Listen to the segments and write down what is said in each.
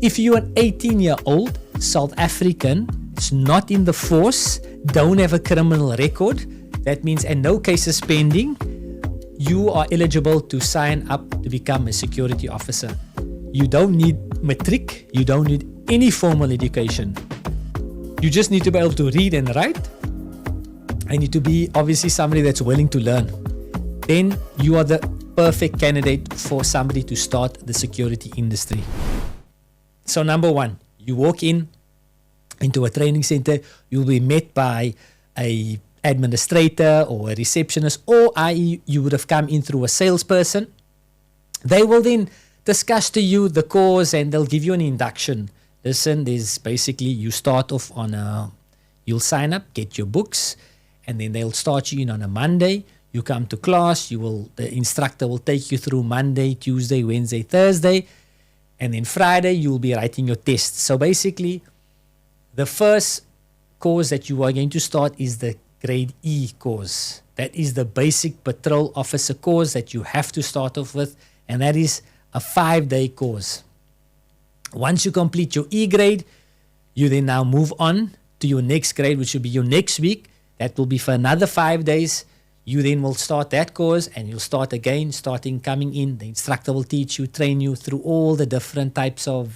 If you're an 18-year-old South African, is not in the force, don't have a criminal record, that means and no cases pending, you are eligible to sign up to become a security officer. You don't need matric, you don't need any formal education. You just need to be able to read and write. I need to be obviously somebody that's willing to learn. Then you are the perfect candidate for somebody to start the security industry. So number one, you walk into a training center, you'll be met by a administrator or a receptionist, or i.e. you would have come in through a salesperson. They will then discuss to you the course and they'll give you an induction. Listen, there's basically, you start off on you'll sign up, get your books, and then they'll start you in on a Monday. You come to class, the instructor will take you through Monday, Tuesday, Wednesday, Thursday, and then Friday you'll be writing your tests. So basically, the first course that you are going to start is the Grade E course. That is the basic patrol officer course that you have to start off with, and that is a 5-day course. Once you complete your E grade, you then now move on to your next grade, which will be your next week. That will be for another 5 days. You then will start that course and you'll start again, coming in. The instructor will teach you, train you through all the different types of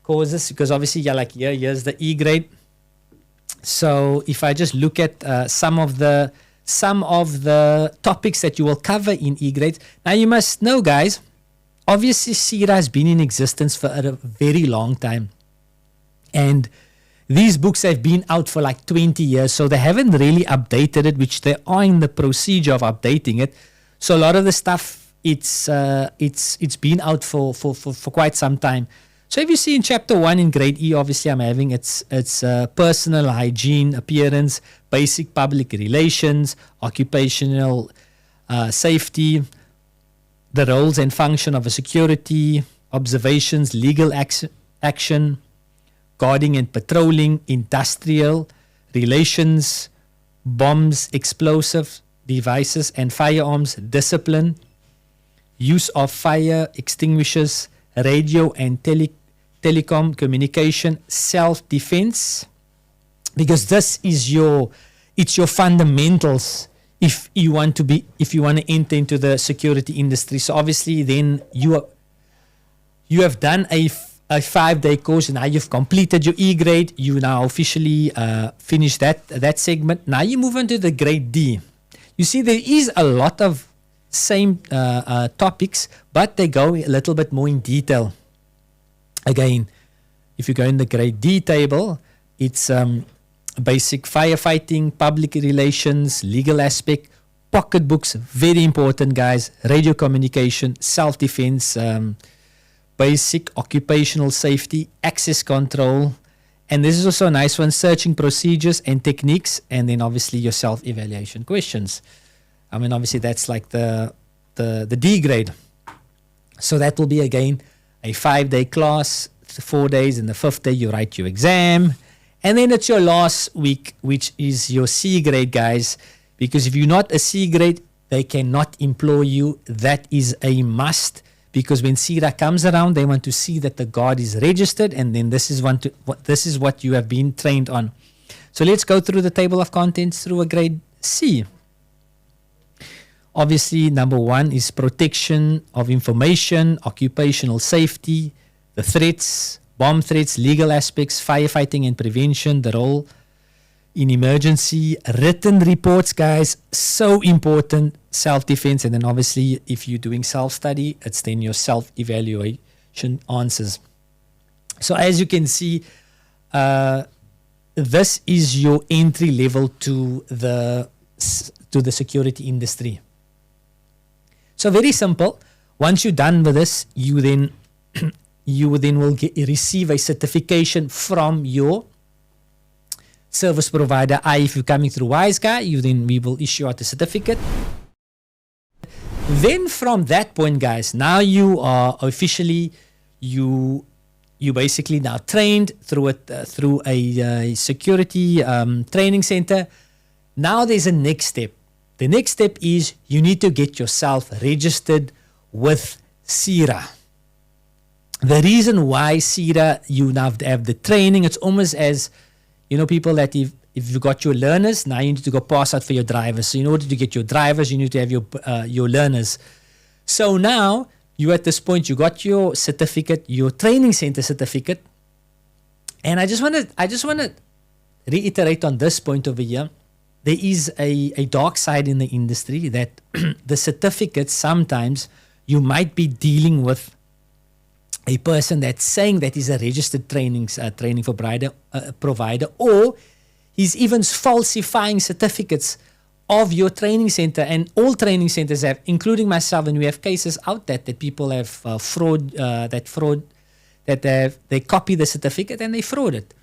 courses, because obviously you're like, here's the E grade. So if I just look at some of the topics that you will cover in E grades. Now you must know, guys, obviously PSIRA has been in existence for a very long time. And these books have been out for like 20 years, so they haven't really updated it, which they are in the procedure of updating it. So a lot of the stuff, it's been out for quite some time. So if you see in chapter 1 in grade E, obviously I'm having it's personal hygiene, appearance, basic public relations, occupational safety, the roles and function of a security, observations, legal action, guarding and patrolling, industrial relations, bombs, explosive devices and firearms, discipline, use of fire extinguishers, radio and telecom communication, self-defense, because this is your fundamentals if you want to enter into the security industry. So obviously then you have done a 5-day course, and now you've completed your E grade. You now officially finished that segment. Now you move on to the grade D. You see, there is a lot of same topics, but they go a little bit more in detail. Again, if you go in the grade D table, it's basic firefighting, public relations, legal aspect, pocketbooks, very important, guys, radio communication, self-defense, basic occupational safety, access control, and this is also a nice one, searching procedures and techniques, and then obviously your self-evaluation questions. I mean, obviously that's like the D grade. So that will be again a 5-day class, 4 days, and the 5th day you write your exam. And then it's your last week, which is your C grade, guys. Because if you're not a C grade, they cannot employ you. That is a must. Because when PSIRA comes around, they want to see that the guard is registered, and then this is what you have been trained on. So let's go through the table of contents through a grade C. Obviously, number 1 is protection of information, occupational safety, the threats, bomb threats, legal aspects, firefighting and prevention, the role in emergency, written reports, guys, so important, self-defense, and then obviously if you're doing self-study, it's then your self-evaluation answers. So as you can see, this is your entry level to the security industry. So very simple. Once you're done with this, you then will receive a certification from your service provider. If you're coming through WiseGuy, we will issue out a certificate. Then from that point, guys, now you are officially you basically now trained through a security training center. Now there's a next step. The next step is you need to get yourself registered with PSIRA. the reason why PSIRA, you now have the training, it's almost as, people that if you got your learners, now you need to go pass out for your drivers. So in order to get your drivers, you need to have your learners. So now you at this point, you got your certificate, your training center certificate. And I just want to reiterate on this point over here. There is a dark side in the industry that the certificates, sometimes you might be dealing with a person that's saying that he's a registered training provider, or he's even falsifying certificates of your training center. And all training centers have, including myself, and we have cases out that people have they copy the certificate and they fraud it.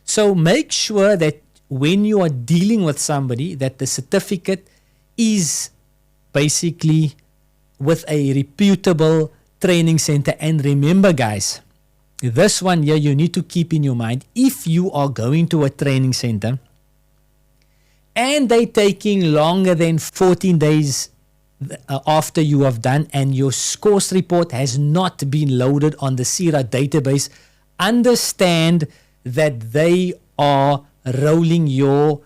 So make sure that when you are dealing with somebody, that the certificate is basically with a reputable training center. And remember, guys, this one here you need to keep in your mind. If you are going to a training center and they're taking longer than 14 days after you have done, and your course report has not been loaded on the PSIRA database, understand that they are rolling your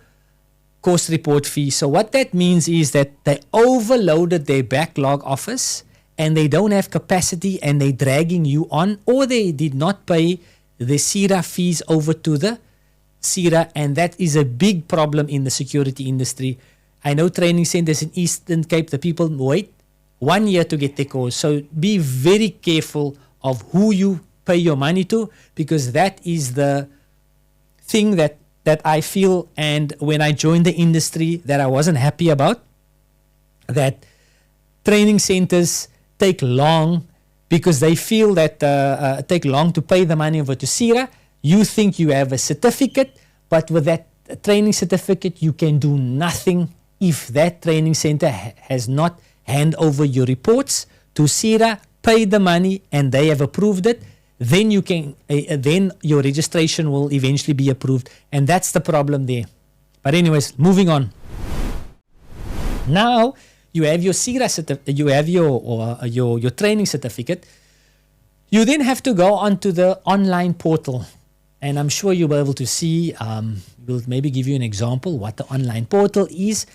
course report fee. So what that means is that they overloaded their backlog office and they don't have capacity, and they're dragging you on, or they did not pay the PSIRA fees over to the PSIRA, and that is a big problem in the security industry. I know training centers in Eastern Cape, the people wait 1 year to get their course. So be very careful of who you pay your money to, because that is the thing that I feel, and when I joined the industry, that I wasn't happy about, that training centers take long because they feel that take long to pay the money over to PSIRA. You think you have a certificate, but with that training certificate, you can do nothing if that training center has not hand over your reports to PSIRA, paid the money, and they have approved it. Then you can, then your registration will eventually be approved, and that's the problem there. But anyways, moving on. Now you have your PSIRA you have your training certificate. You then have to go onto the online portal, and I'm sure you'll be able to see. We'll maybe give you an example what the online portal is.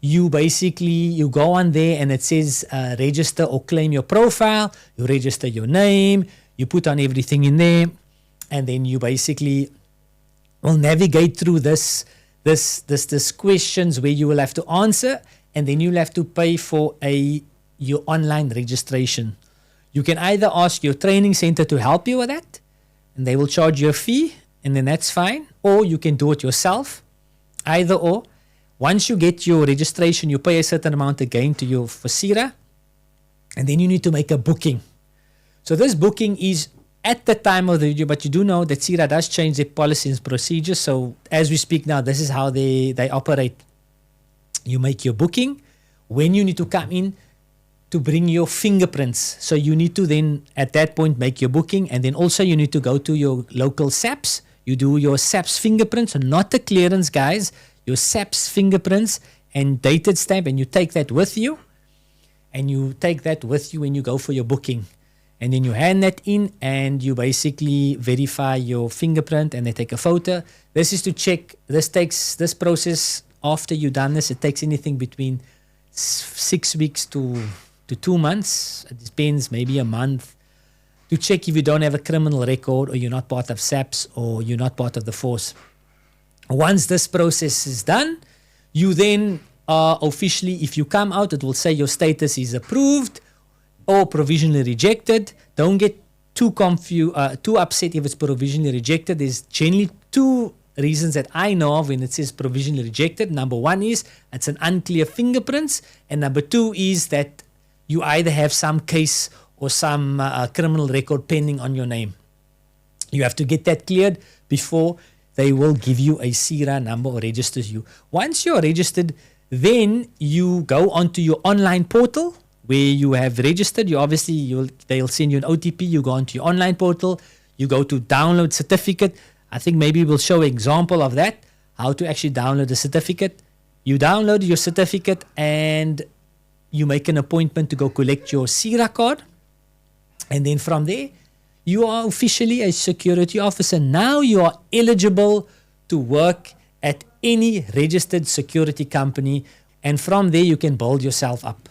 You go on there and it says register or claim your profile. You register your name. You put on everything in there, and then you basically will navigate through this questions where you will have to answer, and then you'll have to pay for your online registration. You can either ask your training center to help you with that, and they will charge you a fee, and then that's fine, or you can do it yourself. Either or. Once you get your registration, you pay a certain amount again for PSIRA, and then you need to make a booking. So this booking is at the time of the video, but you do know that PSIRA does change their policies and procedures. So as we speak now, this is how they operate. You make your booking. When you need to come in to bring your fingerprints. So you need to then at that point make your booking, and then also you need to go to your local SAPS. You do your SAPS fingerprints, not the clearance, guys. Your SAPS fingerprints and dated stamp, and you take that with you. And you take that with you when you go for your booking. And then you hand that in, and you basically verify your fingerprint, and they take a photo. This is to check. This process, after you've done this, it takes anything between 6 weeks to 2 months. It depends, maybe a month, to check if you don't have a criminal record, or you're not part of SAPS, or you're not part of the force. Once this process is done, you then officially, if you come out, it will say your status is approved or provisionally rejected. Don't get too upset if it's provisionally rejected. There's generally two reasons that I know of when it says provisionally rejected. Number one is it's an unclear fingerprints, and number two is that you either have some case or some criminal record pending on your name. You have to get that cleared before they will give you a PSIRA number or register you. Once you're registered, then you go onto your online portal where you have registered. They'll send you an OTP. You go onto your online portal. You go to download certificate. I think maybe we'll show an example of that, how to actually download the certificate. You download your certificate and you make an appointment to go collect your PSIRA card. And then from there, you are officially a security officer. Now you are eligible to work at any registered security company, and from there you can build yourself up.